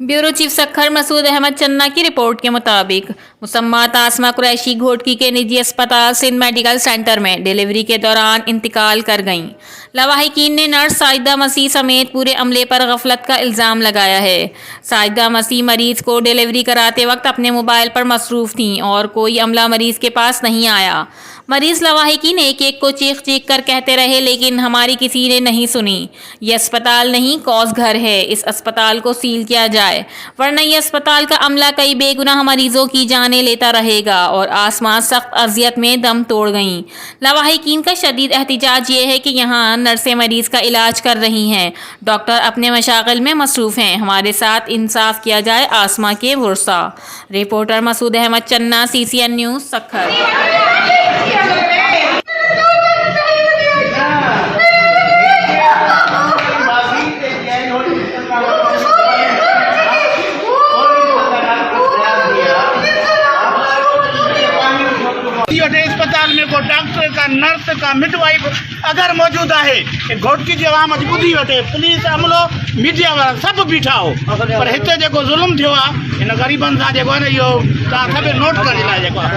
Bureau chief Sukkur Masood Ahmad चन्ना की report के मुताबिक मुसम्मत आसमा कुरैशी घोटकी के निजी अस्पताल सिंध मेडिकल सेंटर में डिलीवरी के दौरान इंतकाल कर गईं। लवाहिकीन ने नर्स साजिदा मसीह समेत पूरे अमले पर गफलत का इल्ज़ाम लगाया है। साजिदा मसीह मरीज को डिलीवरी कराते वक्त अपने मोबाइल पर मसरूफ़ थीं और कोई अमला मरीज के पास नहीं आया। मरीज लवाहिकीन एक एक को चीख चीख कर कहते रहे, लेकिन हमारी किसी ने नहीं सुनी। ये अस्पताल नहीं, कौस घर है। इस अस्पताल को सील किया जाए, वरना ये अस्पताल का अमला कई बेगुनाह मरीजों की जानें लेता रहेगा। और आसमां सख्त अजियत में दम तोड़ गईं। लवाहिकीन का शदीद एहतिजाज ये है कि यहाँ नर्सें मरीज का इलाज कर रही हैं, डॉक्टर अपने मशागिल में मसरूफ़ हैं। हमारे साथ इंसाफ किया जाए, आसमां के वर्सा। रिपोर्टर मसूद अहमद चन्ना, CCN न्यूज़, सखर। अस्पताल में को डॉक्टर का, नर्स का, मिडवाइफ अगर मौजूद है, घोटकी जी आवाम अॼु ॿुधी वठे, पुलिस अमलो मीडिया वारा सभु बीठा हो, पर हिते जेको ज़ुल्म थियो आहे हिन ग़रीबनि सां जेको आहे न, इहो तव्हां सभु नोट करण जे लाइ जेको आहे